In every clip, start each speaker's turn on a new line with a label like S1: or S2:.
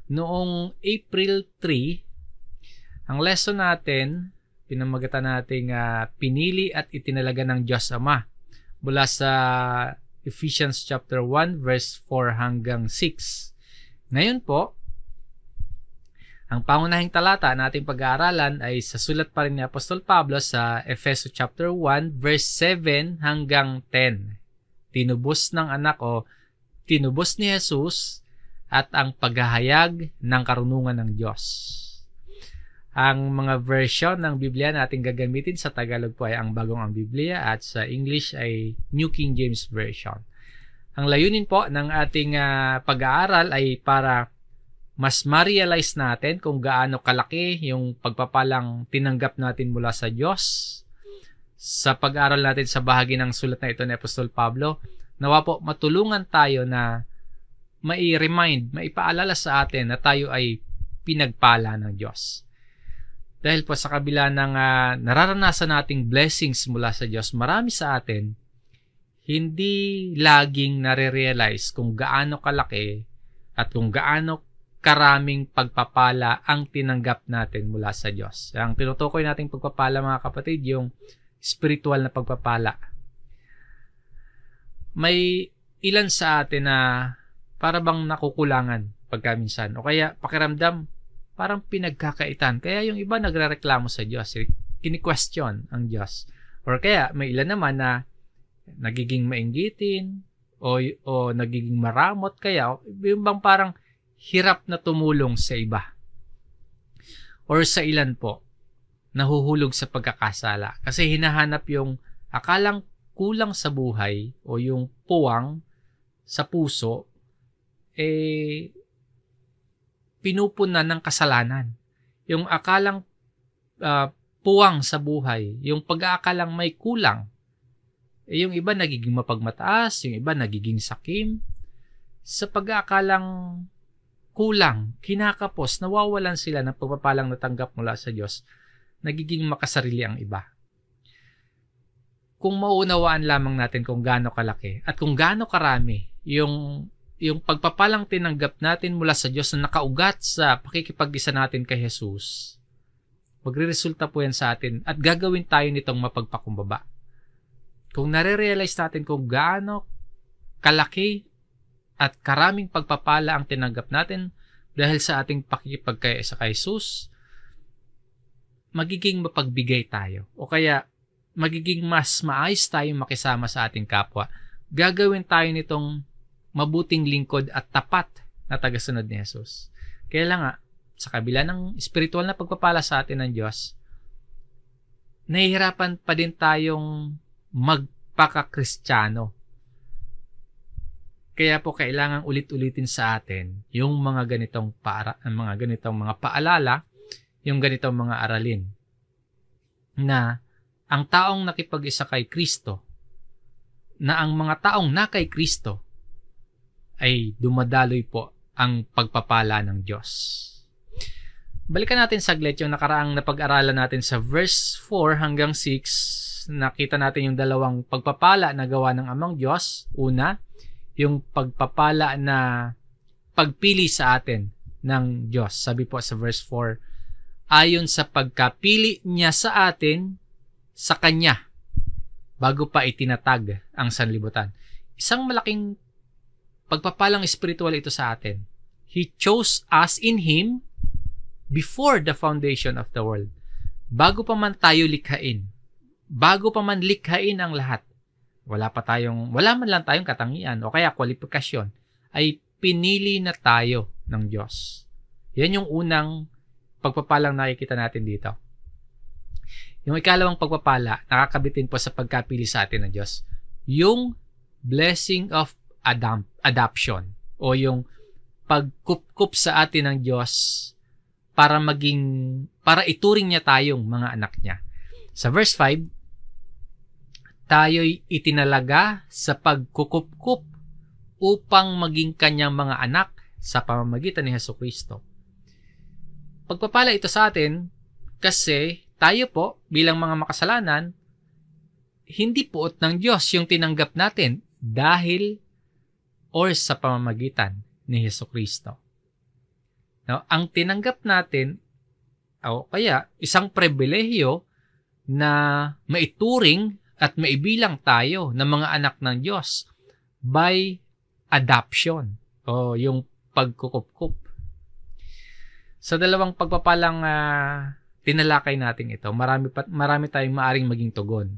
S1: Noong April 3, ang lesson natin, pinamagatan nating pinili at itinalaga ng Diyos Ama mula sa Ephesians chapter 1 verse 4 hanggang 6. Ngayon po, ang pangunahing talata na ating pag-aaralan ay sa sulat pa rin ni Apostol Pablo sa Efeso chapter 1 verse 7 hanggang 10. Tinubos ng anak o tinubos ni Jesus at ang paghahayag ng karunungan ng Diyos. Ang mga version ng Biblia na ating gagamitin sa Tagalog po ay ang Bagong ang Biblia at sa English ay New King James Version. Ang layunin po ng ating pag-aaral ay para mas ma-realize natin kung gaano kalaki yung pagpapalang tinanggap natin mula sa Diyos. Sa pag-aaral natin sa bahagi ng sulat na ito ni Apostol Pablo, nawa po matulungan tayo na maipaalala sa atin na tayo ay pinagpala ng Diyos. Dahil po sa kabila ng nararanasan nating blessings mula sa Diyos, marami sa atin hindi laging nare-realize kung gaano kalaki at kung gaano karaming pagpapala ang tinanggap natin mula sa Diyos. Ang tinutukoy nating pagpapala, mga kapatid, yung spiritual na pagpapala. May ilan sa atin na para bang nakukulangan pagkaminsan o kaya pakiramdam parang pinagkakaitan. Kaya yung iba nagrereklamo sa Diyos, kini-question ang Diyos. Or kaya may ilan naman na nagiging mainggitin o nagiging maramot, kaya yung bang parang hirap na tumulong sa iba. Or sa ilan po, nahuhulog sa pagkakasala. Kasi hinahanap yung akalang kulang sa buhay o yung puwang sa puso, pinupunan ng kasalanan. Yung akalang puwang sa buhay, yung pag-aakalang may kulang, yung iba nagiging mapagmataas, yung iba nagiging sakim. Sa pag-aakalang kulang, kinakapos, nawawalan sila ng pagpapalang natanggap mula sa Diyos, nagiging makasarili ang iba. Kung mauunawaan lamang natin kung gaano kalaki at kung gaano karami yung pagpapalang tinanggap natin mula sa Diyos na nakaugat sa pakikipag-isa natin kay Jesus, magre-resulta po yan sa atin at gagawin tayo nitong mapagpakumbaba. Kung nare-realize natin kung gaano kalaki at karaming pagpapala ang tinanggap natin dahil sa ating pakikipagkaisa kay Jesus, magiging mapagbigay tayo o kaya magiging mas maayos tayong makisama sa ating kapwa. Gagawin tayo nitong mabuting lingkod at tapat na tagasunod ni Jesus. Kaya lang sa kabila ng espiritual na pagpapala sa atin ng Diyos, nahihirapan pa din tayong magpaka-Kristiyano. Kaya po kailangan ulit-ulitin sa atin yung mga ganitong mga paalala, yung ganitong mga aralin na ang taong nakipag-isa kay Kristo, na ang mga taong na kay Kristo ay dumadaloy po ang pagpapala ng Diyos. Balikan natin saglit yung nakaraang napag-aralan natin sa verse 4 hanggang 6. Nakita natin yung dalawang pagpapala na gawa ng Amang Diyos. Una, yung pagpapala na pagpili sa atin ng Diyos. Sabi po sa verse 4, ayon sa pagkapili niya sa atin sa Kanya bago pa itinatag ang sanlibutan. Isang malaking pagpapalang espiritual ito sa atin. He chose us in Him before the foundation of the world. Bago pa man tayo likhain, bago pa man likhain ang lahat, wala man lang tayong katangian o kaya kwalifikasyon, ay pinili na tayo ng Diyos. Yan yung unang pagpapalang nakikita natin dito. Yung ikalawang pagpapala, nakakabitin po sa pagkapili sa atin ng Diyos. Yung blessing of adoption o yung pagkupkup sa atin ng Diyos para ituring niya tayong mga anak niya. Sa verse 5, tayo'y itinalaga sa pagkukupkup upang maging kanyang mga anak sa pamamagitan ni Jesucristo. Pagpapala ito sa atin kasi tayo po bilang mga makasalanan, hindi puot ng Diyos yung tinanggap natin dahil or sa pamamagitan ni Jesucristo. No? Ang tinanggap natin, o kaya isang pribilehiyo na maituring at maibilang tayo ng mga anak ng Diyos by adoption o yung pagkukup-kup. Sa dalawang pagpapalang tinalakay natin ito, marami tayong maaring maging tugon.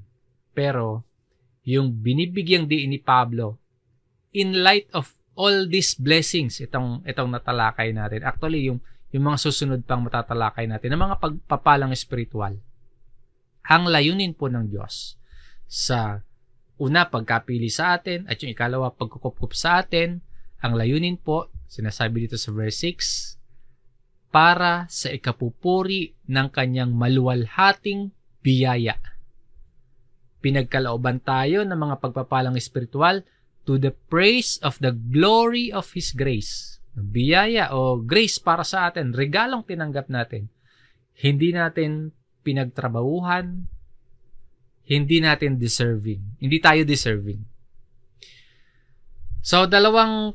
S1: Pero yung binibigyang diin ni Pablo, in light of all these blessings, itong natalakay natin, actually yung mga susunod pang matatalakay natin, ng mga pagpapalang espiritual, ang layunin po ng Diyos sa una, pagkapili sa atin, at yung ikalawa, pagkukup-kup sa atin, ang layunin po, sinasabi dito sa verse 6, para sa ikapupuri ng kanyang maluwalhating biyaya. Pinagkalooban tayo ng mga pagpapalang espiritual to the praise of the glory of His grace. Biyaya o grace para sa atin, regalong tinanggap natin. Hindi natin pinagtrabahuhan, hindi natin deserving. Hindi tayo deserving. So, dalawang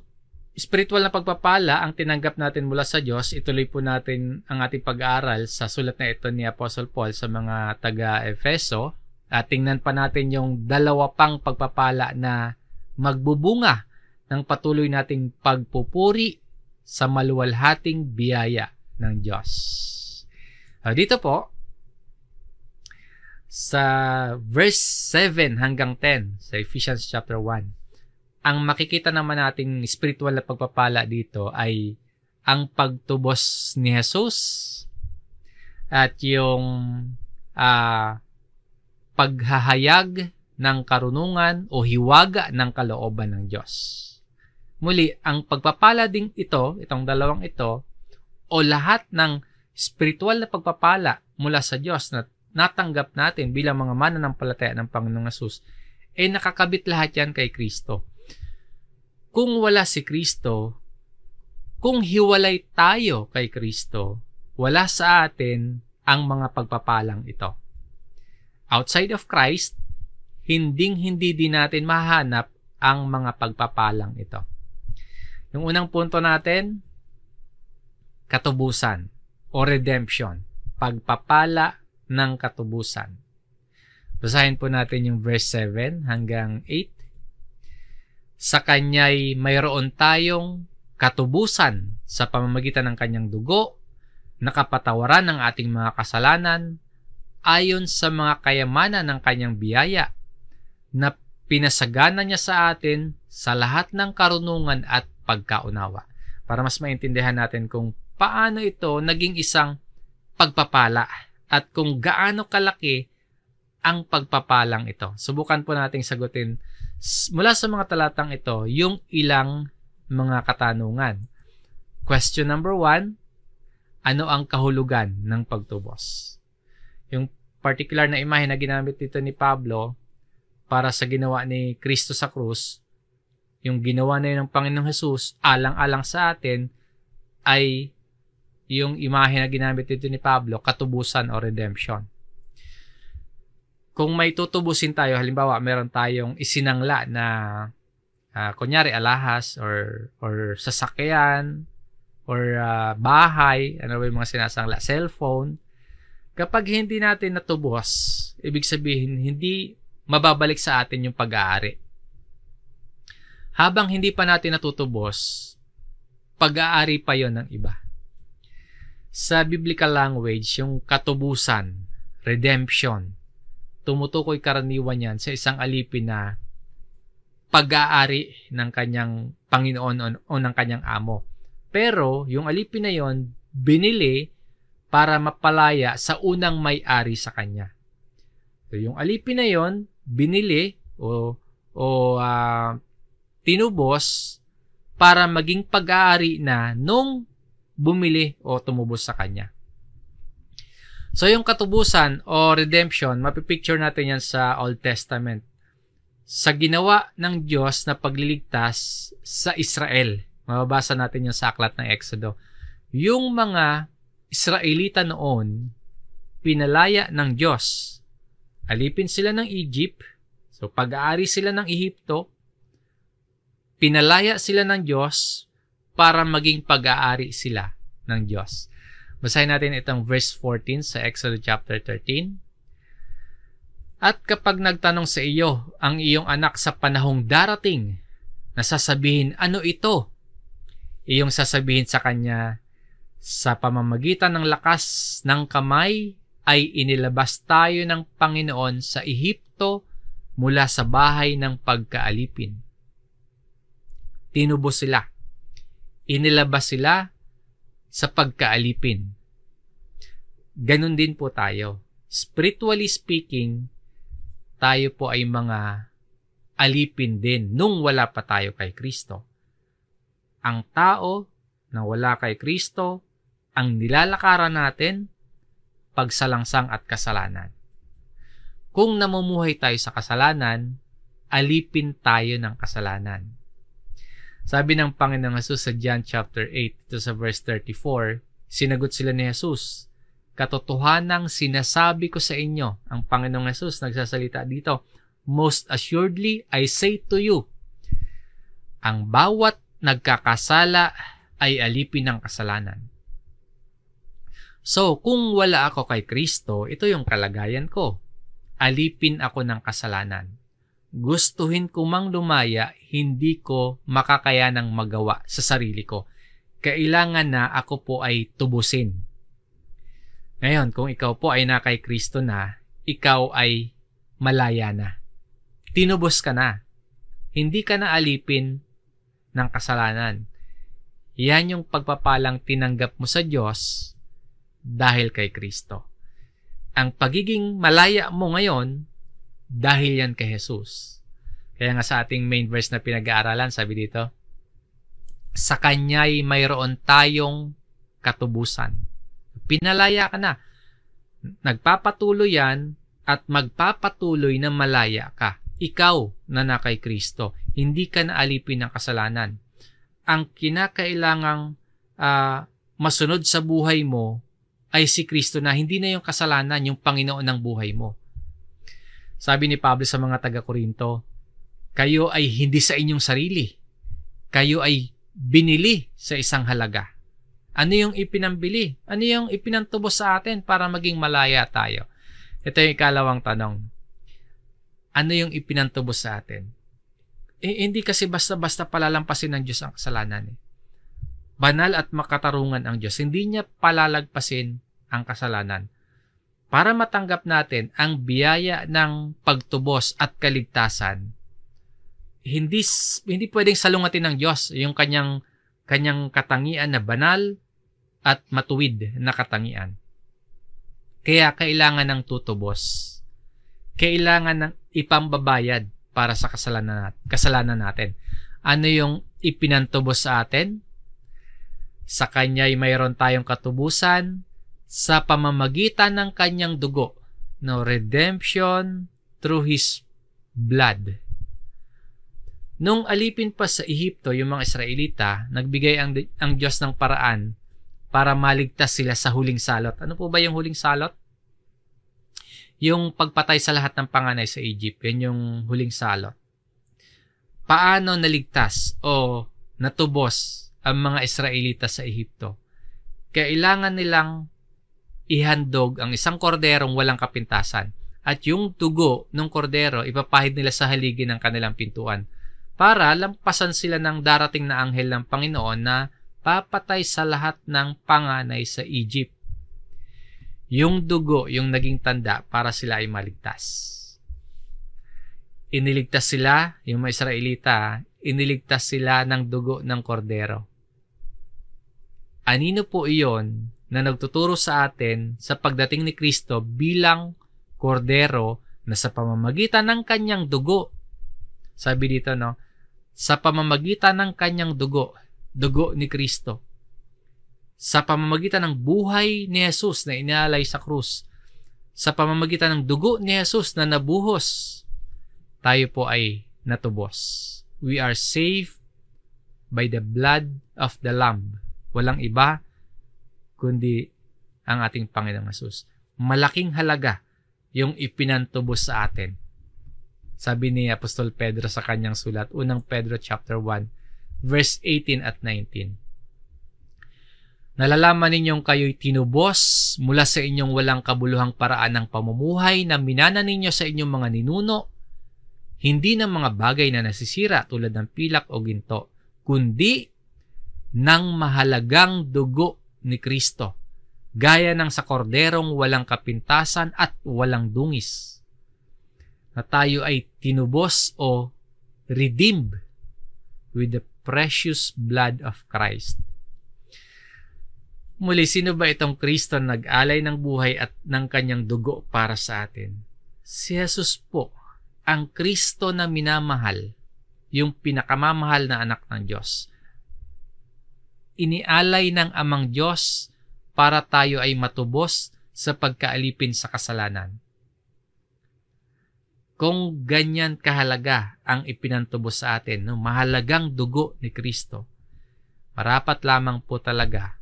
S1: spiritual na pagpapala ang tinanggap natin mula sa Diyos. Ituloy po natin ang ating pag-aaral sa sulat na ito ni Apostle Paul sa mga taga-Efeso. At tingnan pa natin yung dalawa pang pagpapala na magbubunga ng patuloy nating pagpupuri sa maluwalhating biyaya ng Diyos. Dito po, sa verse 7 hanggang 10 sa Ephesians chapter 1, ang makikita naman nating spiritual na pagpapala dito ay ang pagtubos ni Jesus at yung paghahayag ng karunungan o hiwaga ng kalooban ng Diyos. Muli, ang pagpapala ding ito, itong dalawang ito, o lahat ng spiritual na pagpapala mula sa Diyos na natanggap natin bilang mga mananampalataya ng Panginoong Hesus, nakakabit lahat yan kay Kristo. Kung wala si Kristo, kung hiwalay tayo kay Kristo, wala sa atin ang mga pagpapalang ito. Outside of Christ, hindi din natin mahanap ang mga pagpapalang ito. Yung unang punto natin, katubusan o redemption, pagpapala ng katubusan. Basahin po natin yung verse 7 hanggang 8. Sa Kanya'y mayroon tayong katubusan sa pamamagitan ng Kanyang dugo, nakapatawaran ng ating mga kasalanan, ayon sa mga kayamanan ng Kanyang biyaya, na pinasagana niya sa atin sa lahat ng karunungan at pagkaunawa. Para mas maintindihan natin kung paano ito naging isang pagpapala at kung gaano kalaki ang pagpapalang ito. Subukan po nating sagutin mula sa mga talatang ito yung ilang mga katanungan. Question number 1, ano ang kahulugan ng pagtubos? Yung particular na imahe na ginamit dito ni Pablo para sa ginawa ni Kristo sa krus, yung ginawa na yun ng Panginoong Hesus, alang-alang sa atin, ay yung imahe na ginamit dito ni Pablo, katubusan o redemption. Kung may tutubusin tayo, halimbawa, meron tayong isinangla na kunyari alahas or sasakyan or bahay, ano ba yung mga sinasangla, cellphone, kapag hindi natin natubos, ibig sabihin, hindi mababalik sa atin yung pag-aari. Habang hindi pa natin natutubos, pag-aari pa yon ng iba. Sa biblical language, yung katubusan, redemption, tumutukoy karaniwan yan sa isang alipin na pag-aari ng kanyang Panginoon o ng kanyang amo. Pero, yung alipin na yon, binili para mapalaya sa unang may-ari sa kanya. So, yung alipin na yon, binili o tinubos para maging pag-aari na nung bumili o tumubos sa kanya. So, yung katubusan o redemption, mapipicture natin yan sa Old Testament. Sa ginawa ng Diyos na pagliligtas sa Israel. Mababasa natin yung sa aklat ng Exodo. Yung mga Israelita noon, pinalaya ng Diyos. Alipin sila ng Egypt. So, pag-aari sila ng Ehipto. Pinalaya sila ng Diyos para maging pag-aari sila ng Diyos. Basahin natin itong verse 14 sa Exodus chapter 13. At kapag nagtanong sa iyo ang iyong anak sa panahong darating, na sasabihin, ano ito? Iyong sasabihin sa kanya, sa pamamagitan ng lakas ng kamay ay inilabas tayo ng Panginoon sa Ehipto mula sa bahay ng pagkaalipin. Tinubos sila. Inilabas sila sa pagkaalipin. Ganun din po tayo. Spiritually speaking, tayo po ay mga alipin din nung wala pa tayo kay Kristo. Ang tao na wala kay Kristo, ang nilalakaran natin, pagsalangsang at kasalanan. Kung namumuhay tayo sa kasalanan, alipin tayo ng kasalanan. Sabi ng Panginoong Jesus sa John chapter 8, ito sa verse 34, sinagot sila ni Jesus, katotohanang sinasabi ko sa inyo, ang Panginoong Jesus nagsasalita dito, most assuredly I say to you, ang bawat nagkakasala ay alipin ng kasalanan. So, kung wala ako kay Kristo, ito yung kalagayan ko. Alipin ako ng kasalanan. Gustuhin ko mang lumaya, hindi ko makakayanang magawa sa sarili ko. Kailangan na ako po ay tubusin. Ngayon, kung ikaw po ay na kay Kristo na, ikaw ay malaya na. Tinubos ka na. Hindi ka na alipin ng kasalanan. Yan yung pagpapalang tinanggap mo sa Diyos dahil kay Kristo. Ang pagiging malaya mo ngayon, dahil yan kay Jesus. Kaya nga sa ating main verse na pinag-aaralan, sabi dito, sa Kanya'y mayroon tayong katubusan. Pinalaya ka na. Nagpapatuloy yan at magpapatuloy na malaya ka. Ikaw na kay Kristo. Hindi ka na alipin ng kasalanan. Ang kinakailangang masunod sa buhay mo ay si Kristo na, hindi na yung kasalanan, yung Panginoon ng buhay mo. Sabi ni Pablo sa mga taga-Korinto, kayo ay hindi sa inyong sarili. Kayo ay binili sa isang halaga. Ano yung ipinambili? Ano yung ipinantubos sa atin para maging malaya tayo? Ito yung ikalawang tanong. Ano yung ipinantubos sa atin? Hindi kasi basta-basta palalampasin ng Diyos ang kasalanan. Banal at makatarungan ang Diyos. Hindi niya palalagpasin ang kasalanan. Para matanggap natin ang biyaya ng pagtubos at kaligtasan, hindi pwedeng salungatin ng Diyos yung kanyang katangian na banal at matuwid na katangian. Kaya kailangan ng tutubos. Kailangan ng ipambabayad para sa kasalanan natin. Ano yung ipinantubos sa atin? Sa Kanya'y mayroon tayong katubusan sa pamamagitan ng Kanyang dugo. No, redemption through His blood. Nung alipin pa sa Ehipto yung mga Israelita, nagbigay ang Diyos ng paraan para maligtas sila sa huling salot. Ano po ba yung huling salot? Yung pagpatay sa lahat ng panganay sa Egypt. Yan yung huling salot. Paano naligtas o natubos ang mga Israelita sa Ehipto? Kailangan nilang ihandog ang isang korderong walang kapintasan at yung dugo ng kordero ipapahid nila sa haligi ng kanilang pintuan para lampasan sila ng darating na anghel ng Panginoon na papatay sa lahat ng panganay sa Egypt. Yung dugo yung naging tanda para sila ay maligtas. Iniligtas sila, yung mga Israelita, iniligtas sila ng dugo ng kordero. Anino po iyon na nagtuturo sa atin sa pagdating ni Kristo bilang kordero na sa pamamagitan ng kanyang dugo. Sabi dito, no? Sa pamamagitan ng kanyang dugo ni Kristo. Sa pamamagitan ng buhay ni Jesus na inalay sa krus. Sa pamamagitan ng dugo ni Jesus na nabuhos, tayo po ay natubos. We are saved by the blood of the Lamb. Walang iba kundi ang ating Panginoong Jesus. Malaking halaga yung ipinantubos sa atin. Sabi ni Apostol Pedro sa kanyang sulat, unang Pedro chapter 1, verse 18 at 19. Nalalaman ninyong kayo'y tinubos mula sa inyong walang kabuluhang paraan ng pamumuhay na minana ninyo sa inyong mga ninuno, hindi ng mga bagay na nasisira tulad ng pilak o ginto, kundi ng mahalagang dugo ni Kristo, gaya ng sa korderong walang kapintasan at walang dungis, na tayo ay tinubos o redeemed with the precious blood of Christ. Muli, sino ba itong Kristo nag-alay ng buhay at ng kanyang dugo para sa atin? Si Jesus po, ang Kristo na minamahal, yung pinakamamahal na anak ng Diyos. Inialay ng Amang Diyos para tayo ay matubos sa pagkaalipin sa kasalanan. Kung ganyan kahalaga ang ipinantubos sa atin, no, mahalagang dugo ni Kristo, marapat lamang po talaga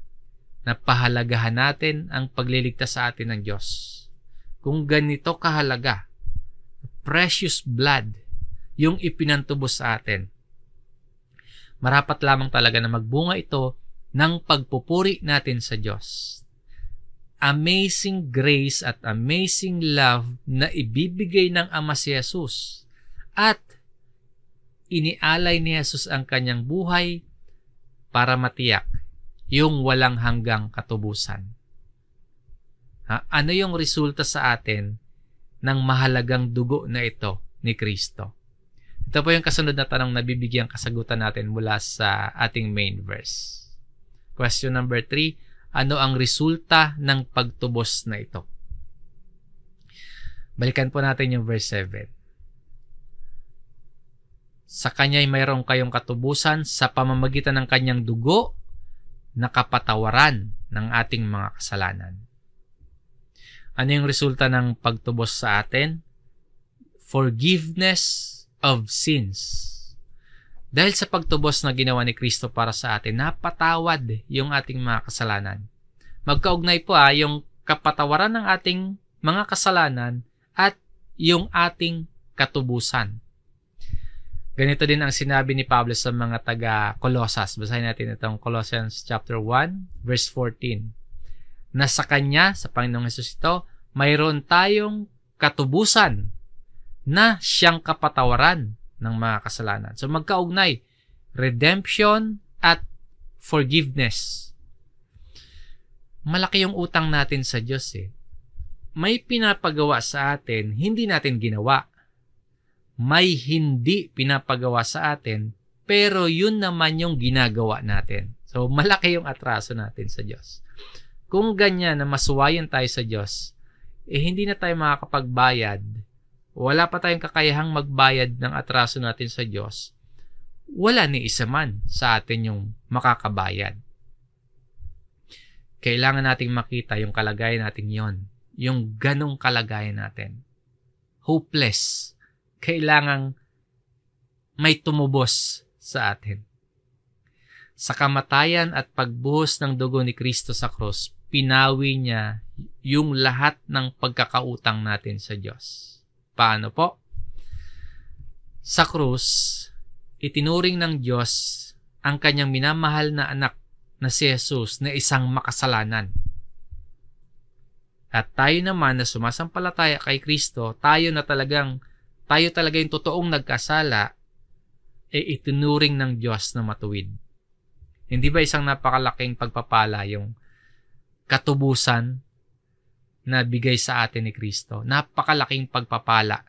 S1: na pahalagahan natin ang pagliligtas sa atin ng Diyos. Kung ganito kahalaga, precious blood, yung ipinantubos sa atin, marapat lamang talaga na magbunga ito ng pagpupuri natin sa Diyos. Amazing grace at amazing love na ibibigay ng Ama si Jesus, at inialay ni Jesus ang kanyang buhay para matiyak yung walang hanggang katubusan. Ano yung resulta sa atin ng mahalagang dugo na ito ni Kristo? Ito po yung kasunod na tanong na bibigyang kasagutan natin mula sa ating main verse. Question number 3, ano ang resulta ng pagtubos na ito? Balikan po natin yung verse 7. Sa kanya'y mayroon kayong katubusan sa pamamagitan ng kanyang dugo na kapatawaran ng ating mga kasalanan. Ano yung resulta ng pagtubos sa atin? Forgiveness of sins. Dahil sa pagtubos na ginawa ni Kristo para sa atin, napatawad yung ating mga kasalanan. Magkaugnay po yung kapatawaran ng ating mga kasalanan at yung ating katubusan. Ganito din ang sinabi ni Pablo sa mga taga-Colosas. Basahin natin itong Colossians chapter 1, verse 14. Na sa Kanya, sa Panginoong Hesus ito, mayroon tayong katubusan na siyang kapatawaran ng mga kasalanan. So magkaugnay, redemption at forgiveness. Malaki yung utang natin sa Diyos eh. May pinapagawa sa atin, hindi natin ginawa. May hindi pinapagawa sa atin, pero yun naman yung ginagawa natin. So, malaki yung atraso natin sa Diyos. Kung ganyan na masuwayan tayo sa Diyos, hindi na tayo makakapagbayad, wala pa tayong kakayahang magbayad ng atraso natin sa Diyos, wala ni isa man sa atin yung makakabayad. Kailangan nating makita yung kalagayan natin yon, yung ganong kalagayan natin. Hopeless. Kailangang may tumubos sa atin. Sa kamatayan at pagbuhos ng dugo ni Kristo sa krus, pinawi niya yung lahat ng pagkakautang natin sa Diyos. Paano po? Sa krus, itinuring ng Diyos ang kanyang minamahal na anak na si Jesus na isang makasalanan. At tayo naman na sumasampalataya kay Kristo, tayo talaga yung totoong nagkasala, itinuring ng Diyos na matuwid. Hindi ba isang napakalaking pagpapala yung katubusan na bigay sa atin ni Kristo? Napakalaking pagpapala.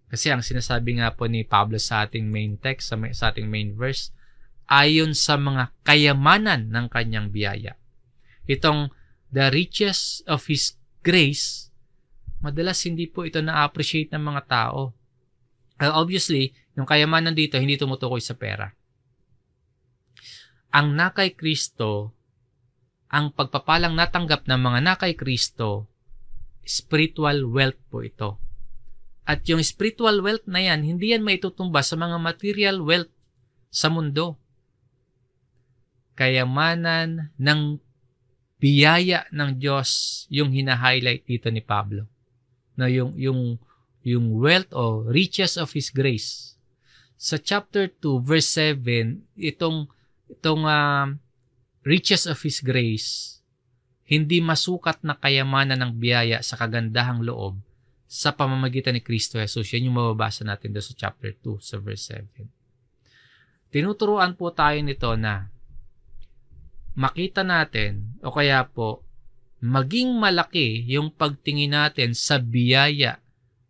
S1: Kasi ang sinasabi nga po ni Pablo sa ating main text, sa ating main verse, ayon sa mga kayamanan ng kanyang biyaya. Itong the riches of His grace, madalas hindi po ito na-appreciate ng mga tao. Obviously, yung kayamanan dito hindi tumutukoy sa pera. Ang nakay Kristo, ang pagpapalang natanggap ng mga nakay Kristo, spiritual wealth po ito. At yung spiritual wealth na yan, hindi yan maitutumba sa mga material wealth sa mundo. Kayamanan ng biyaya ng Diyos yung hina-highlight dito ni Pablo. Na yung wealth o riches of His grace. Sa chapter 2, verse 7, itong riches of His grace, hindi masukat na kayamanan ng biyaya sa kagandahang loob sa pamamagitan ni Kristo Jesus. Yan yung mababasa natin doon sa chapter 2, sa verse 7. Tinuturuan po tayo nito na makita natin o kaya po maging malaki yung pagtingin natin sa biyaya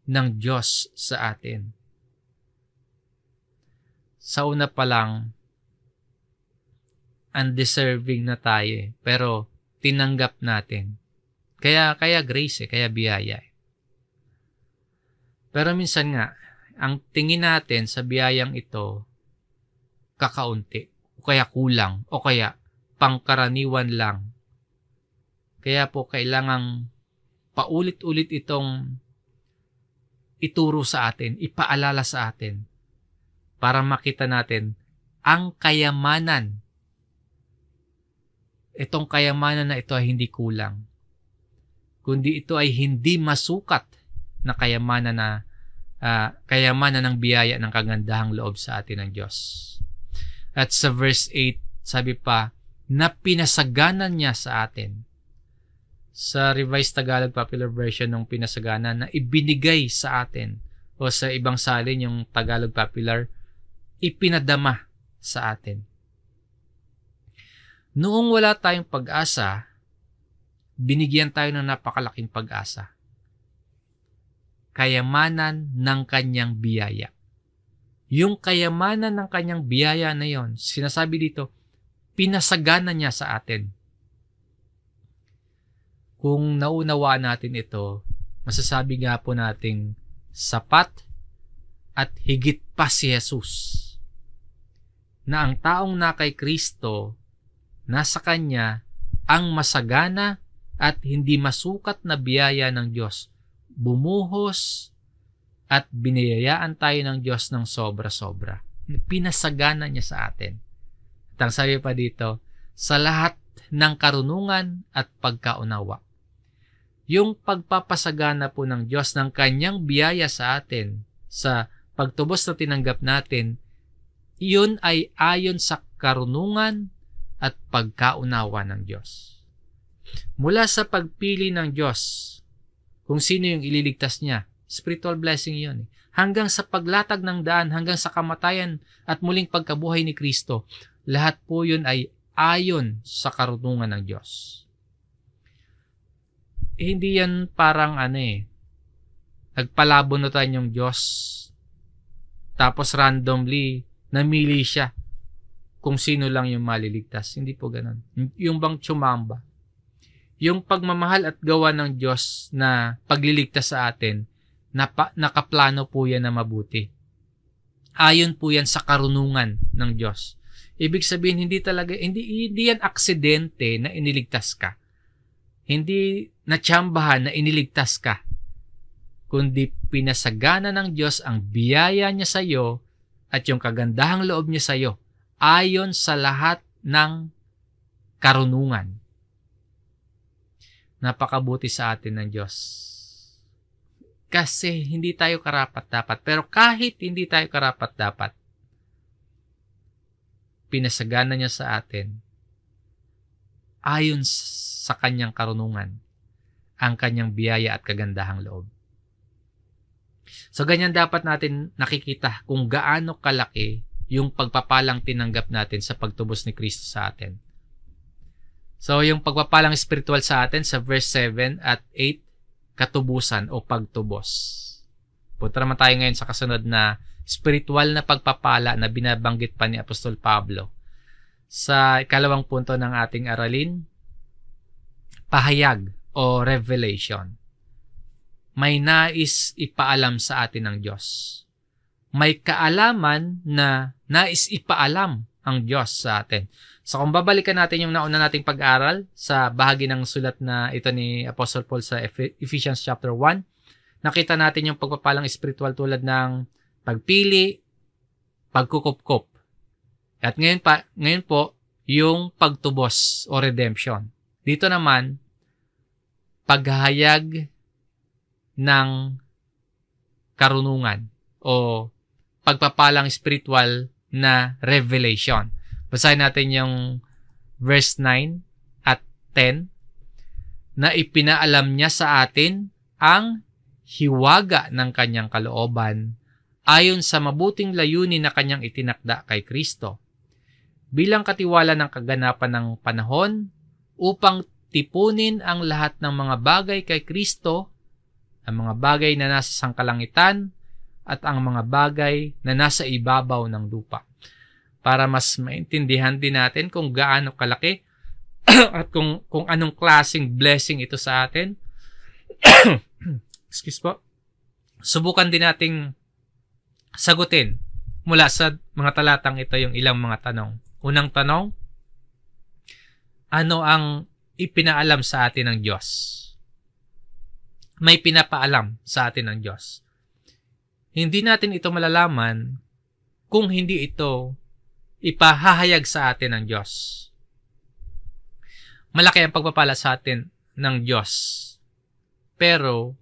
S1: ng Diyos sa atin. Sa una pa lang, undeserving na tayo pero tinanggap natin. Kaya grace kaya biyaya. Pero minsan nga, ang tingin natin sa biyayang ito, kakaunti, o kaya kulang, o kaya pangkaraniwan lang. Kaya po kailangang paulit-ulit itong ituro sa atin, ipaalala sa atin, para makita natin ang kayamanan. Itong kayamanan na ito ay hindi kulang, kundi ito ay hindi masukat na kayamanan ng biyaya ng kagandahang loob sa atin ng Diyos. At sa verse 8, sabi pa, na pinasaganan niya sa atin. Sa Revised Tagalog Popular Version ng pinasaganan, na ibinigay sa atin. O sa ibang salin, yung Tagalog Popular, ipinadama sa atin. Noong wala tayong pag-asa, binigyan tayo ng napakalaking pag-asa. Kayamanan ng kanyang biyaya. Yung kayamanan ng kanyang biyaya na yon, sinasabi dito, pinasagana niya sa atin. Kung naunawaan natin ito, masasabi nga po nating sapat at higit pa si Jesus. Na ang taong na kay Kristo, nasa Kanya ang masagana at hindi masukat na biyaya ng Diyos. Bumuhos at biniyayaan tayo ng Diyos ng sobra-sobra. Pinasagana niya sa atin. At ang sabi pa dito, sa lahat ng karunungan at pagkaunawa. Yung pagpapasagana po ng Diyos ng kanyang biyaya sa atin, sa pagtubos na tinanggap natin, iyon ay ayon sa karunungan at pagkaunawa ng Diyos. Mula sa pagpili ng Diyos, kung sino yung ililigtas niya, spiritual blessing yun. Hanggang sa paglatag ng daan, hanggang sa kamatayan at muling pagkabuhay ni Kristo, lahat po yun ay ayon sa karunungan ng Diyos. Hindi yan parang nagpalabonotan yung Diyos, tapos randomly namili siya kung sino lang yung maliligtas. Hindi po ganun. Yung bang tsumamba. Yung pagmamahal at gawa ng Diyos na pagliligtas sa atin, nakaplano po yan na mabuti. Ayon po yan sa karunungan ng Diyos. Ibig sabihin, hindi yan aksidente na iniligtas ka. Hindi natsambahan na iniligtas ka. Kundi pinasagana ng Diyos ang biyaya niya sa iyo at yung kagandahang loob niya sa iyo ayon sa lahat ng karunungan. Napakabuti sa atin ng Diyos. Kasi hindi tayo karapat-dapat. Pero kahit hindi tayo karapat-dapat, pinasagana niya sa atin ayon sa kanyang karunungan ang kanyang biyaya at kagandahang loob. So ganyan dapat natin nakikita kung gaano kalaki yung pagpapalang tinanggap natin sa pagtubos ni Kristo sa atin. So yung pagpapalang spiritual sa atin sa verse 7 at 8, katubusan o pagtubos. Punta naman tayo ngayon sa kasunod na spiritual na pagpapala na binabanggit pa ni Apostol Pablo. Sa ikalawang punto ng ating aralin, pahayag o revelation. May nais ipaalam sa atin ng Diyos. May kaalaman na nais ipaalam ang Diyos sa atin. So kung babalikan natin yung nauna nating pag-aral sa bahagi ng sulat na ito ni Apostle Paul sa Ephesians chapter 1, nakita natin yung pagpapalang spiritual tulad ng pagpili, pagkukupkup. At ngayon po, yung pagtubos o redemption. Dito naman, paghahayag ng karunungan o pagpapalang spiritual na revelation. Basahin natin yung verse 9 at 10, na ipinaalam niya sa atin ang hiwaga ng kanyang kalooban ayon sa mabuting layunin na kanyang itinakda kay Kristo, bilang katiwala ng kaganapan ng panahon upang tipunin ang lahat ng mga bagay kay Kristo, ang mga bagay na nasa sangkalangitan at ang mga bagay na nasa ibabaw ng lupa. Para mas maintindihan din natin kung gaano kalaki at kung anong klaseng blessing ito sa atin. Excuse po. Subukan din nating sagutin mula sa mga talatang ito yung ilang mga tanong. Unang tanong, ano ang ipinaalam sa atin ng Diyos? May pinapaalam sa atin ng Diyos. Hindi natin ito malalaman kung hindi ito ipahahayag sa atin ng Diyos. Malaki ang pagpapala sa atin ng Diyos. Pero,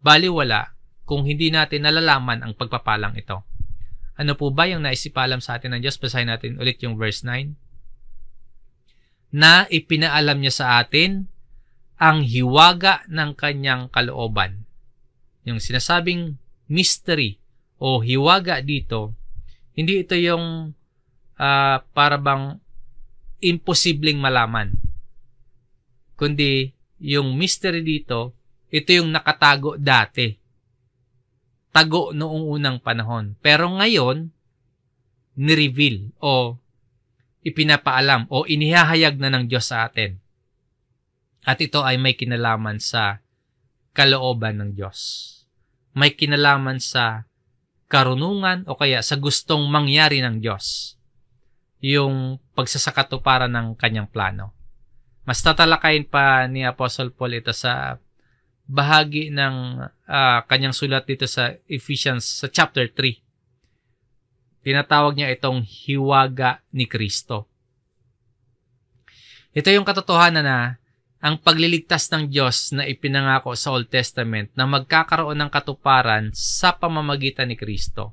S1: baliwala kung hindi natin nalalaman ang pagpapalang ito. Ano po ba yung naisipalam sa atin ng Diyos? Basahin natin ulit yung verse 9. Na ipinaalam niya sa atin ang hiwaga ng kanyang kalooban. Yung sinasabing mystery o hiwaga dito, hindi ito yung para bang imposibleng malaman. Kundi yung mystery dito, ito yung nakatago dati. Tago noong unang panahon. Pero ngayon, ni-reveal o ipinapaalam o inihahayag na ng Diyos sa atin. At ito ay may kinalaman sa kalooban ng Diyos. May kinalaman sa karunungan o kaya sa gustong mangyari ng Diyos. Yung pagsasakatuparan ng kanyang plano. Mas tatalakayin pa ni Apostle Paul ito sa bahagi ng kanyang sulat dito sa Ephesians sa chapter 3. Tinatawag niya itong hiwaga ni Kristo. Ito yung katotohanan na ang pagliligtas ng Diyos na ipinangako sa Old Testament na magkakaroon ng katuparan sa pamamagitan ni Kristo.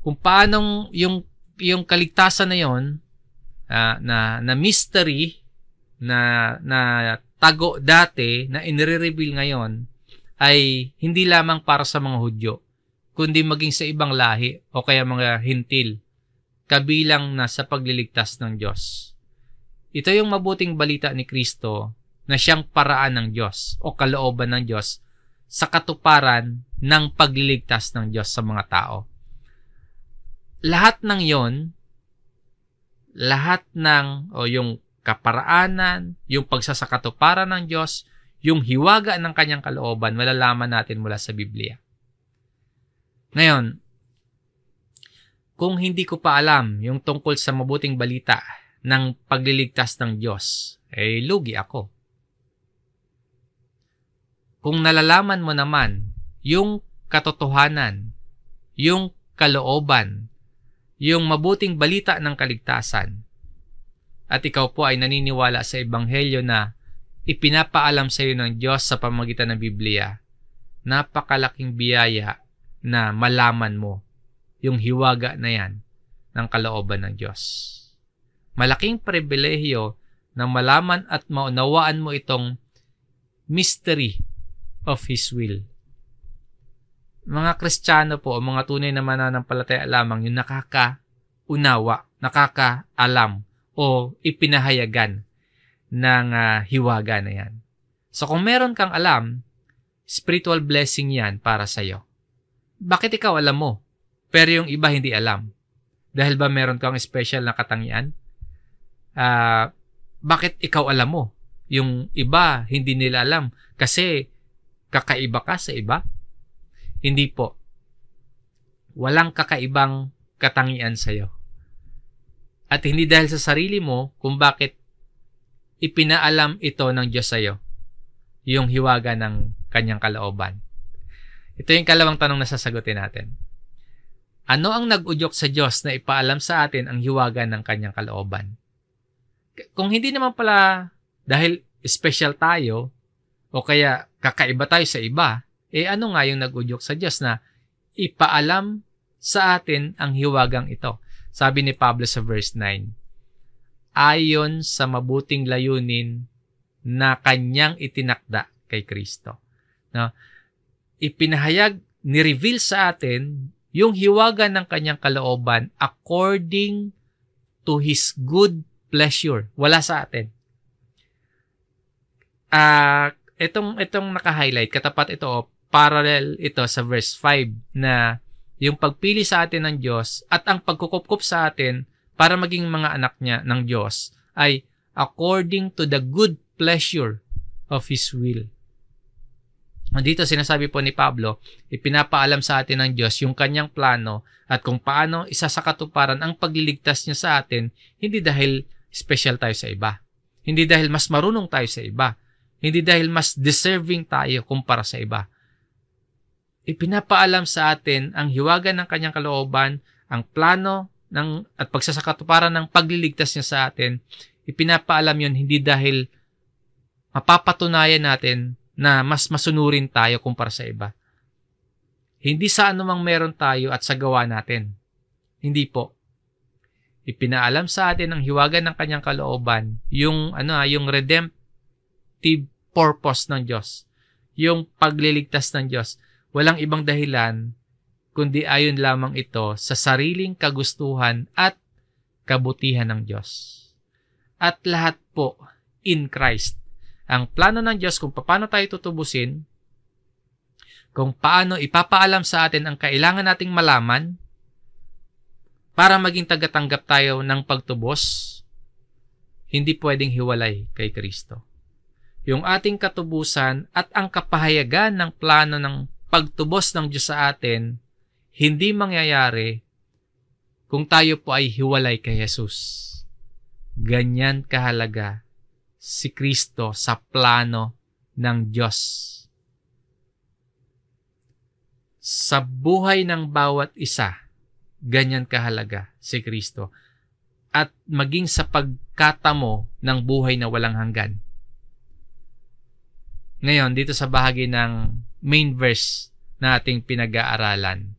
S1: Kung paanong yung kaligtasan na yon na mystery na tago dati na inire-reveal ngayon ay hindi lamang para sa mga Hudyo kundi maging sa ibang lahi o kaya mga hintil kabilang na sa pagliligtas ng Diyos. Ito yung mabuting balita ni Kristo na siyang paraan ng Diyos o kalooban ng Diyos sa katuparan ng pagliligtas ng Diyos sa mga tao. Lahat ng yon, yung kaparaanan, yung pagsasakatuparan ng Diyos, yung hiwaga ng kanyang kalooban, malalaman natin mula sa Biblia. Ngayon, kung hindi ko pa alam yung tungkol sa mabuting balita ng pagliligtas ng Diyos, lugi ako. Kung nalalaman mo naman yung katotohanan, yung kalooban, yung mabuting balita ng kaligtasan, at ikaw po ay naniniwala sa Ebanghelyo na ipinapaalam sa iyo ng Diyos sa pamamagitan ng Biblia, napakalaking biyaya na malaman mo yung hiwaga na yan ng kalooban ng Diyos. Malaking pribilehiyo na malaman at maunawaan mo itong mystery of His will. Mga Kristiyano po, mga tunay na mananampalataya lamang yung nakakaunawa, nakakaalam o ipinahayagan ng hiwaga na yan. So kung meron kang alam, spiritual blessing yan para sa'yo. Bakit ikaw alam mo, pero yung iba hindi alam? Dahil ba meron kang special na katangian? Bakit ikaw alam mo? Yung iba hindi nila alam kasi kakaiba ka sa iba? Hindi po. Walang kakaibang katangian sa'yo. At hindi dahil sa sarili mo kung bakit ipinaalam ito ng Diyos sa'yo, yung hiwaga ng kanyang kalooban. Ito yung kalawang tanong na sasagutin natin. Ano ang nag-udyok sa Diyos na ipaalam sa atin ang hiwaga ng kanyang kalooban? Kung hindi naman pala dahil special tayo o kaya kakaiba tayo sa iba, ano nga yung nag-udyok sa Diyos na ipaalam sa atin ang hiwagang ito? Sabi ni Pablo sa verse 9, ayon sa mabuting layunin na kanyang itinakda kay Kristo. No? Ipinahayag, ni-reveal sa atin yung hiwaga ng kanyang kalooban according to His good pleasure. Wala sa atin. Itong naka-highlight, katapat ito, parallel ito sa verse 5 na yung pagpili sa atin ng Diyos at ang pagkukupkup sa atin para maging mga anak niya ng Diyos ay according to the good pleasure of His will. Dito sinasabi po ni Pablo, ipinapaalam sa atin ng Diyos yung kanyang plano at kung paano isasakatuparan ang pagliligtas niya sa atin, hindi dahil special tayo sa iba. Hindi dahil mas marunong tayo sa iba. Hindi dahil mas deserving tayo kumpara sa iba. Ipinapaalam sa atin ang hiwaga ng kanyang kalooban, ang plano at pagsasakatuparan ng pagliligtas niya sa atin. Ipinapaalam yon hindi dahil mapapatunayan natin na mas masunurin tayo kumpara sa iba. Hindi sa anumang meron tayo at sa gawa natin. Hindi po. Ipinaalam sa atin ang hiwaga ng kanyang kalooban, yung redemptive purpose ng Diyos, yung pagliligtas ng Diyos. Walang ibang dahilan kundi ayon lamang ito sa sariling kagustuhan at kabutihan ng Diyos. At lahat po in Christ. Ang plano ng Diyos kung paano tayo tutubusin, kung paano ipapaalam sa atin ang kailangan nating malaman para maging tagatanggap tayo ng pagtubos, hindi pwedeng hiwalay kay Kristo. Yung ating katubusan at ang kapahayagan ng plano ng pagtubos ng Diyos sa atin, hindi mangyayari kung tayo po ay hiwalay kay Jesus. Ganyan kahalaga si Kristo sa plano ng Diyos. Sa buhay ng bawat isa, ganyan kahalaga si Kristo. At maging sa pagkatamo ng buhay na walang hanggan. Ngayon, dito sa bahagi ng main verse na ating pinag-aaralan,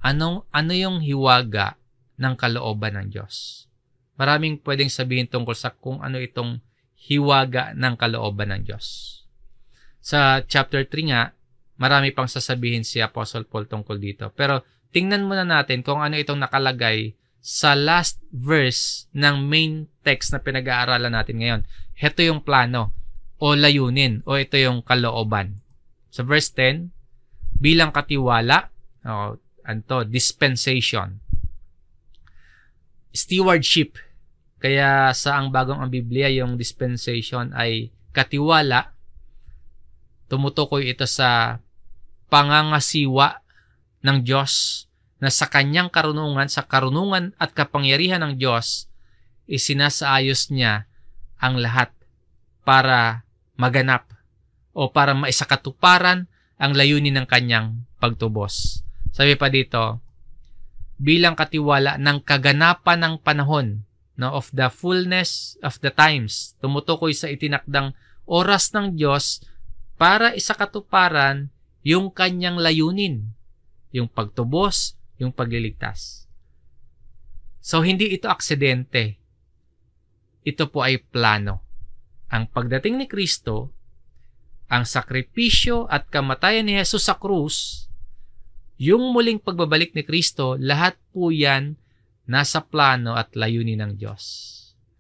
S1: ano yung hiwaga ng kalooban ng Diyos? Maraming pwedeng sabihin tungkol sa kung ano itong hiwaga ng kalooban ng Diyos. Sa chapter 3 nga, marami pang sasabihin si Apostle Paul tungkol dito. Pero tingnan muna natin kung ano itong nakalagay sa last verse ng main text na pinag-aaralan natin ngayon. Ito yung plano o layunin o ito yung kalooban. Sa verse 10, bilang katiwala, dispensation. Stewardship. Kaya sa ang bagong ang Biblia, yung dispensation ay katiwala. Tumutukoy ito sa pangangasiwa ng Diyos na sa kanyang karunungan, sa karunungan at kapangyarihan ng Diyos, isinasaayos niya ang lahat para maganap o para maisakatuparan ang layunin ng kanyang pagtubos. Sabi pa dito, bilang katiwala ng kaganapan ng panahon, of the fullness of the times, tumutukoy sa itinakdang oras ng Diyos para isakatuparan yung kanyang layunin, yung pagtubos, yung pagliligtas. So, hindi ito aksidente. Ito po ay plano. Ang pagdating ni Kristo, ang sakripisyo at kamatayan ni Jesus sa krus, yung muling pagbabalik ni Kristo, lahat po yan nasa plano at layunin ng Diyos.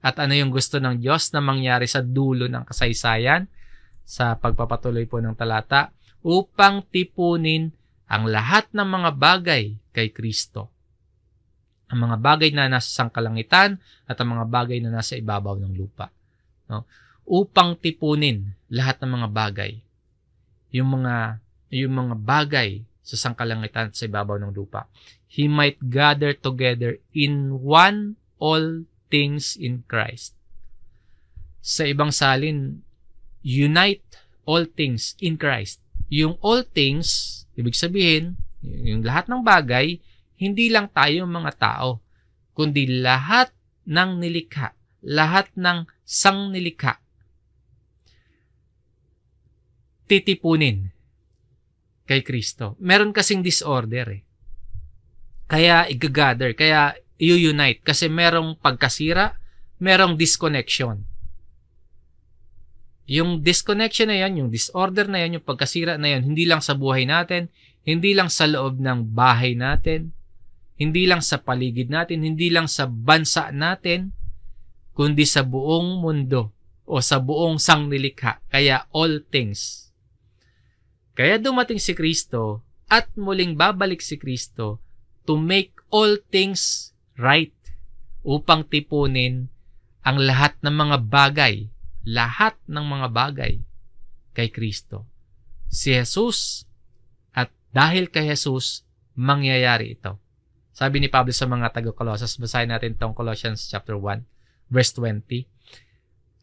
S1: At ano yung gusto ng Diyos na mangyari sa dulo ng kasaysayan? Sa pagpapatuloy po ng talata, upang tipunin ang lahat ng mga bagay kay Kristo. Ang mga bagay na nasa sangkalangitan at ang mga bagay na nasa ibabaw ng lupa. No? Upang tipunin lahat ng mga bagay. Yung mga bagay sa sangkalangitan at sa ibabaw ng lupa. He might gather together in one all things in Christ. Sa ibang salin, unite all things in Christ. Yung all things, ibig sabihin, yung lahat ng bagay, hindi lang tayo mga tao, kundi lahat ng nilikha, lahat ng sangnilikha, titipunin kay Kristo. Meron kasing disorder eh. Kaya i-gather, kaya i-unite kasi merong pagkasira, merong disconnection. Yung disconnection na yan, yung disorder na yan, yung pagkasira na yan, hindi lang sa buhay natin, hindi lang sa loob ng bahay natin, hindi lang sa paligid natin, hindi lang sa bansa natin, kundi sa buong mundo o sa buong sangnilikha. Kaya all things. Kaya dumating si Kristo at muling babalik si Kristo to make all things right upang tipunin ang lahat ng mga bagay kay Kristo. Si Jesus, at dahil kay Jesus, mangyayari ito. Sabi ni Pablo sa mga taga-Colossus, basahin natin itong Colossians chapter 1, verse 20.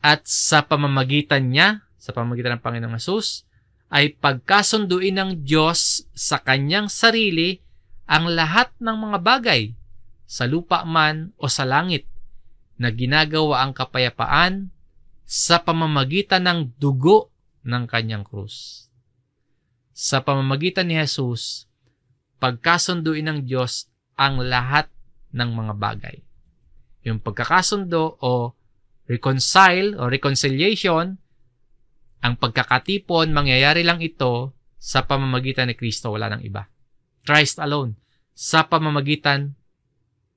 S1: At sa pamamagitan niya, sa pamamagitan ng Panginoong Jesus, ay pagkasunduin ng Diyos sa kanyang sarili ang lahat ng mga bagay, sa lupa man o sa langit, na ginagawa ang kapayapaan sa pamamagitan ng dugo ng kanyang krus. Sa pamamagitan ni Jesus, pagkasunduin ng Diyos ang lahat ng mga bagay. Yung pagkakasundo o reconciliation, ang pagkakatipon, mangyayari lang ito sa pamamagitan ni Kristo, wala nang iba. Christ alone, sa pamamagitan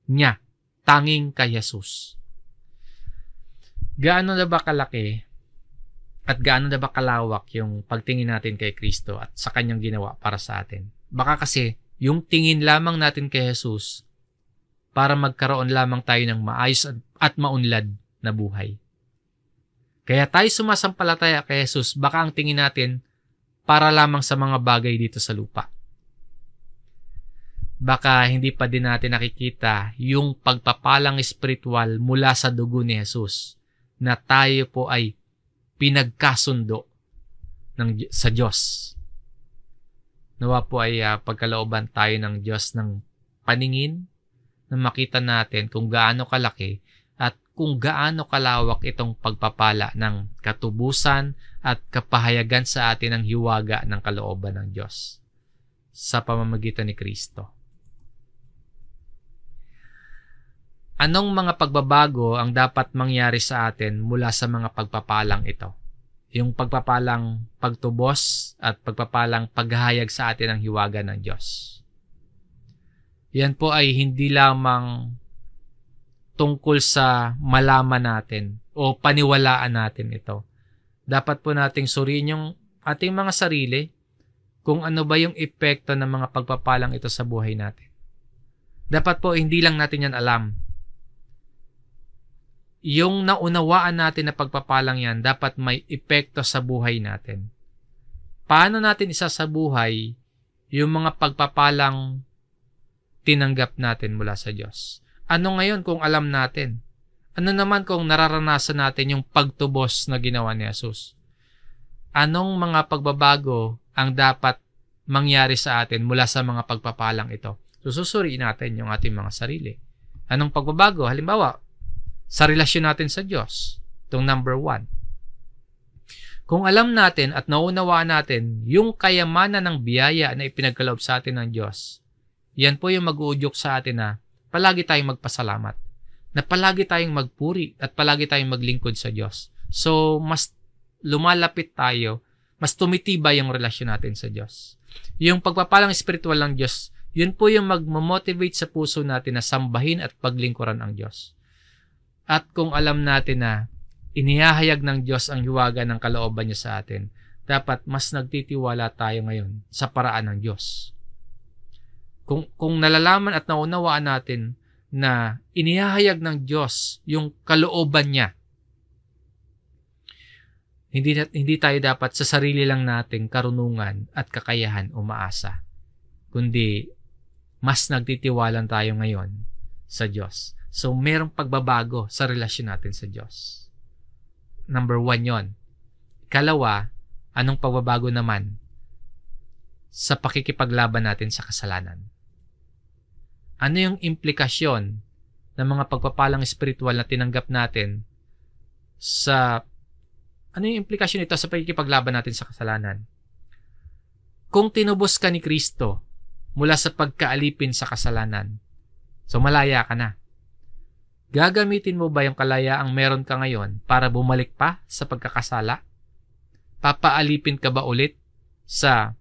S1: niya, tanging kay Jesus. Gaano na ba kalaki at gaano na ba kalawak yung pagtingin natin kay Kristo at sa kanyang ginawa para sa atin? Baka kasi yung tingin lamang natin kay Jesus para magkaroon lamang tayo ng maayos at maunlad na buhay. Kaya tayo sumasampalataya kay Jesus, baka ang tingin natin para lamang sa mga bagay dito sa lupa. Baka hindi pa din natin nakikita yung pagpapalang espiritual mula sa dugo ni Jesus, na tayo po ay pinagkasundo sa Diyos. Nawa po ay pagkalooban tayo ng Diyos ng paningin na makita natin kung gaano kalaki at kung gaano kalawak itong pagpapala ng katubusan at kapahayagan sa atin ng hiwaga ng kalooban ng Diyos sa pamamagitan ni Kristo. Anong mga pagbabago ang dapat mangyari sa atin mula sa mga pagpapalang ito? Yung pagpapalang pagtubos at pagpapalang paghahayag sa atin ng hiwaga ng Diyos. Yan po ay hindi lamang tungkol sa malaman natin o paniwalaan natin ito. Dapat po nating suriin yung ating mga sarili kung ano ba yung epekto ng mga pagpapalang ito sa buhay natin. Dapat po hindi lang natin yan alam. Yung naunawaan natin na pagpapalang yan, dapat may epekto sa buhay natin. Paano natin isasabuhay yung mga pagpapalang tinanggap natin mula sa Diyos? Ano ngayon kung alam natin? Ano naman kung nararanasan natin yung pagtubos na ginawa ni Jesus? Anong mga pagbabago ang dapat mangyari sa atin mula sa mga pagpapalang ito? Susuriin natin yung ating mga sarili. Anong pagbabago? Halimbawa, sa relasyon natin sa Diyos. Itong number 1. Kung alam natin at naunawaan natin yung kayamanan ng biyaya na ipinagkaloob sa atin ng Diyos, yan po yung mag-uudyok sa atin na palagi tayong magpasalamat, na palagi tayong magpuri at palagi tayong maglingkod sa Diyos. So, mas lumalapit tayo, mas tumitibay yung relasyon natin sa Diyos. Yung pagpapalang espiritual ng Diyos, yun po yung mag-motivate sa puso natin na sambahin at paglingkuran ang Diyos. At kung alam natin na inihahayag ng Diyos ang hiwaga ng kalooban niya sa atin, dapat mas nagtitiwala tayo ngayon sa paraan ng Diyos. Kung nalalaman at naunawaan natin na inihahayag ng Diyos yung kalooban niya, hindi tayo dapat sa sarili lang nating karunungan at kakayahan umaasa, kundi mas nagtitiwalan tayo ngayon sa Diyos. So, merong pagbabago sa relasyon natin sa Diyos. Number 1 yon. Ikalawa, anong pagbabago naman sa pakikipaglaban natin sa kasalanan? Ano yung implikasyon ng mga pagpapalang espiritual na tinanggap natin ano yung implikasyon nito sa pakikipaglaban natin sa kasalanan? Kung tinubos ka ni Kristo mula sa pagkaalipin sa kasalanan, so malaya ka na. Gagamitin mo ba yung kalayaang meron ka ngayon para bumalik pa sa pagkakasala? Papaalipin ka ba ulit sa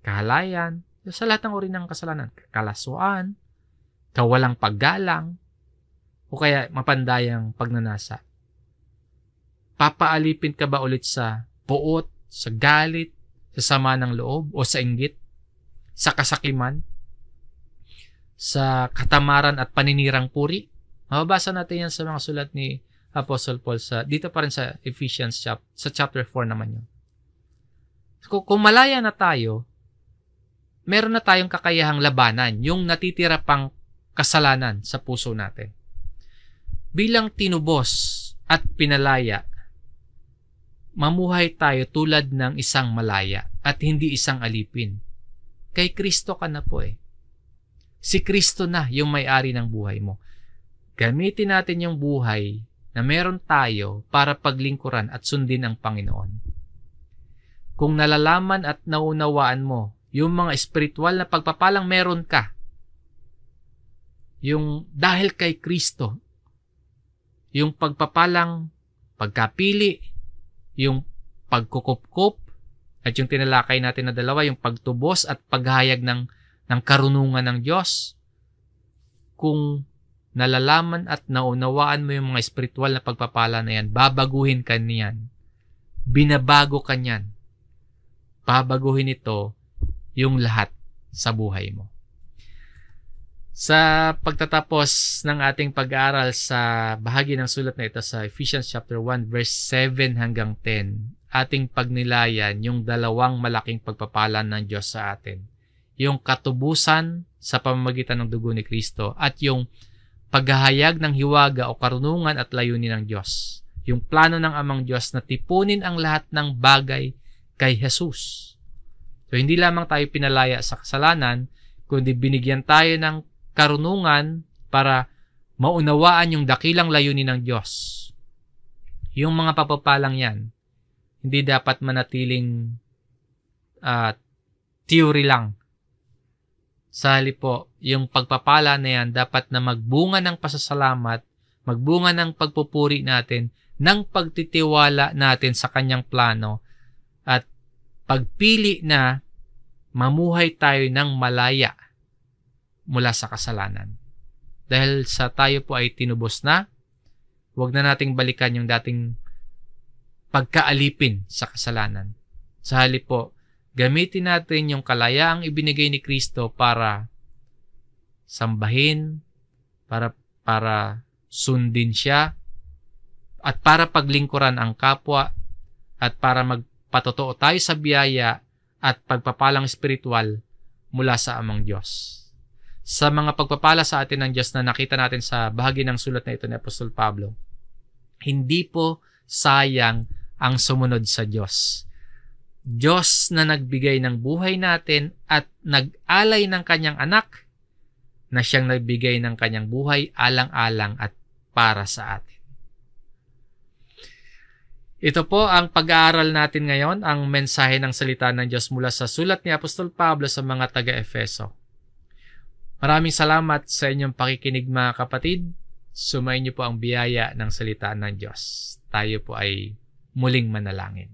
S1: kahalayan, sa lahat ng uri ng kasalanan, kalaswaan, kawalang paggalang, o kaya mapandayang pagnanasa? Papaalipin ka ba ulit sa puot, sa galit, sa sama ng loob, o sa inggit, sa kasakiman, sa katamaran at paninirang puri? Mababasa natin yan sa mga sulat ni Apostle Paul dito pa rin sa Ephesians sa chapter 4 naman yun. Kung malaya na tayo, meron na tayong kakayahang labanan yung natitira pang kasalanan sa puso natin. Bilang tinubos at pinalaya, mamuhay tayo tulad ng isang malaya at hindi isang alipin. Kay Kristo ka na po eh. Si Kristo na yung may-ari ng buhay mo. Gamitin natin yung buhay na meron tayo para paglingkuran at sundin ang Panginoon. Kung nalalaman at naunawaan mo yung mga espiritual na pagpapalang meron ka, yung dahil kay Kristo, yung pagpapalang pagkapili, yung pagkukupkup, at yung tinalakay natin na dalawa, yung pagtubos at paghayag ng karunungan ng Diyos. Kung nalalaman at naunawaan mo yung mga espiritual na pagpapala na yan, babaguhin ka niyan. Binabago ka niyan. Babaguhin ito yung lahat sa buhay mo. Sa pagtatapos ng ating pag-aaral sa bahagi ng sulat na ito sa Ephesians chapter 1 verse 7 hanggang 10, ating pagnilayan yung dalawang malaking pagpapalan ng Diyos sa atin. Yung katubusan sa pamamagitan ng dugo ni Kristo at yung paghahayag ng hiwaga o karunungan at layunin ng Diyos. Yung plano ng Amang Diyos na tipunin ang lahat ng bagay kay Jesus. So, hindi lamang tayo pinalaya sa kasalanan, kundi binigyan tayo ng karunungan para maunawaan yung dakilang layunin ng Diyos. Yung mga papapalang yan, hindi dapat manatiling theory lang. Sa halip po, yung pagpapala na yan dapat na magbunga ng pasasalamat, magbunga ng pagpupuri natin, ng pagtitiwala natin sa kanyang plano, at pagpili na mamuhay tayo ng malaya mula sa kasalanan. Dahil sa tayo po ay tinubos na, huwag na nating balikan yung dating pagkaalipin sa kasalanan. Sa halip po, gamitin natin yung kalayaang ibinigay ni Kristo para sambahin, para sundin siya, at para paglingkuran ang kapwa, at para magpatotoo tayo sa biyaya at pagpapalang espiritual mula sa Amang Diyos. Sa mga pagpapala sa atin ng Diyos na nakita natin sa bahagi ng sulat na ito ni Apostol Pablo, hindi po sayang ang sumunod sa Diyos. Diyos na nagbigay ng buhay natin at nag-alay ng kanyang anak na siyang nagbigay ng kanyang buhay alang-alang at para sa atin. Ito po ang pag-aaral natin ngayon, ang mensahe ng salita ng Diyos mula sa sulat ni Apostol Pablo sa mga taga-Efeso. Maraming salamat sa inyong pakikinig mga kapatid. Sumayin niyo po ang biyaya ng salita ng Diyos. Tayo po ay muling manalangin.